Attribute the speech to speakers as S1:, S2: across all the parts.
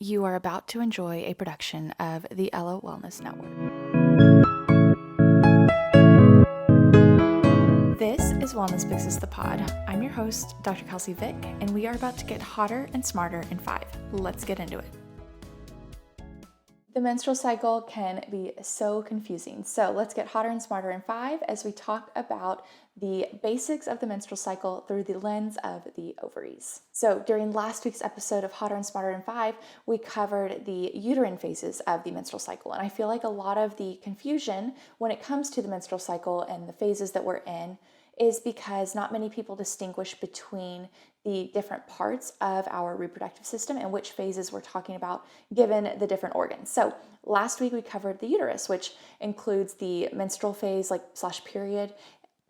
S1: You are about to enjoy a production of the Ella Wellness Network. This is Wellness Fixes the Pod. I'm your host, Dr. Kelsey Vick, and we are about to get hotter and smarter in 5. Let's get into it. The menstrual cycle can be so confusing. So let's get hotter and smarter in 5 as we talk about the basics of the menstrual cycle through the lens of the ovaries. So during last week's episode of Hotter and Smarter in 5, we covered the uterine phases of the menstrual cycle. And I feel like a lot of the confusion when it comes to the menstrual cycle and the phases that we're in is because not many people distinguish between the different parts of our reproductive system and which phases we're talking about given the different organs. So last week we covered the uterus, which includes the menstrual phase, / period,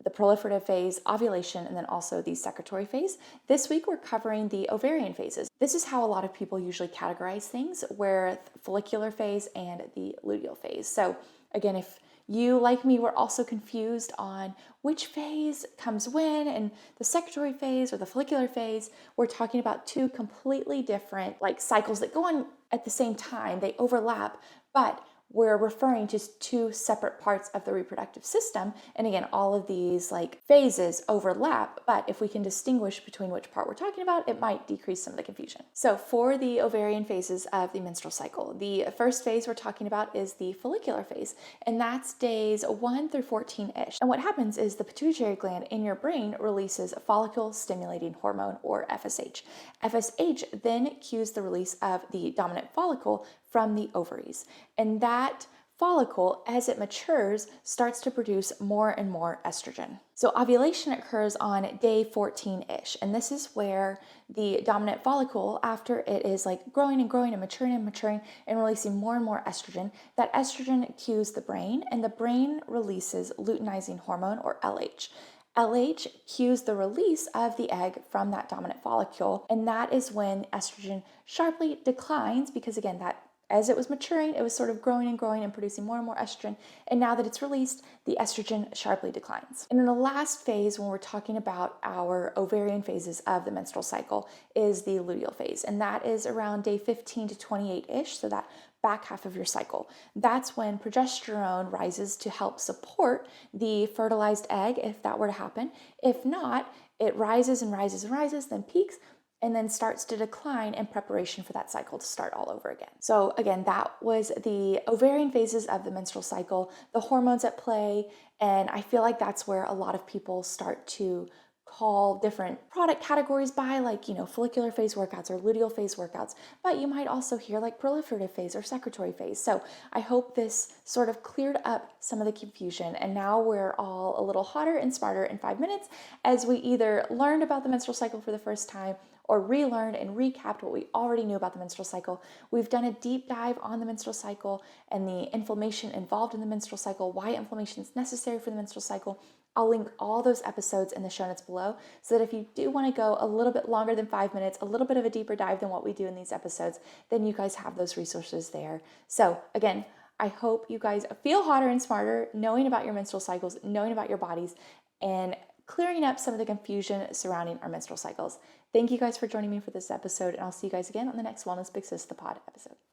S1: the proliferative phase, ovulation, and then also the secretory phase. This week we're covering the ovarian phases. This is how a lot of people usually categorize things, where follicular phase and the luteal phase. So again, if you, like me, were also confused on which phase comes when, and the secretory phase or the follicular phase, we're talking about two completely different cycles that go on at the same time. They overlap, but we're referring to two separate parts of the reproductive system. And again, all of these phases overlap, but if we can distinguish between which part we're talking about, it might decrease some of the confusion. So for the ovarian phases of the menstrual cycle, the first phase we're talking about is the follicular phase, and that's days 1 through 14-ish. And what happens is the pituitary gland in your brain releases follicle stimulating hormone, or FSH. FSH then cues the release of the dominant follicle from the ovaries. And that follicle, as it matures, starts to produce more and more estrogen. So ovulation occurs on day 14-ish. And this is where the dominant follicle, after it is growing and growing and maturing and releasing more and more estrogen, that estrogen cues the brain, and the brain releases luteinizing hormone, or LH. LH cues the release of the egg from that dominant follicle, and that is when estrogen sharply declines, because again, that as it was maturing, it was sort of growing and producing more and more estrogen. And now that it's released, the estrogen sharply declines. And then the last phase, when we're talking about our ovarian phases of the menstrual cycle, is the luteal phase. And that is around day 15 to 28-ish, so that back half of your cycle. That's when progesterone rises to help support the fertilized egg, if that were to happen. If not, it rises and rises and rises, then peaks, and then starts to decline in preparation for that cycle to start all over again. So again, that was the ovarian phases of the menstrual cycle, the hormones at play, and I feel like that's where a lot of people start to call different product categories by, follicular phase workouts or luteal phase workouts, but you might also hear proliferative phase or secretory phase. So I hope this sort of cleared up some of the confusion, and now we're all a little hotter and smarter in 5 minutes as we either learned about the menstrual cycle for the first time or relearned and recapped what we already knew about the menstrual cycle. We've done a deep dive on the menstrual cycle and the inflammation involved in the menstrual cycle, why inflammation is necessary for the menstrual cycle. I'll link all those episodes in the show notes below, so that if you do want to go a little bit longer than 5 minutes, a little bit of a deeper dive than what we do in these episodes, then you guys have those resources there. So again, I hope you guys feel hotter and smarter, knowing about your menstrual cycles, knowing about your bodies, and clearing up some of the confusion surrounding our menstrual cycles. Thank you guys for joining me for this episode, and I'll see you guys again on the next Wellness Fixes the Pod episode.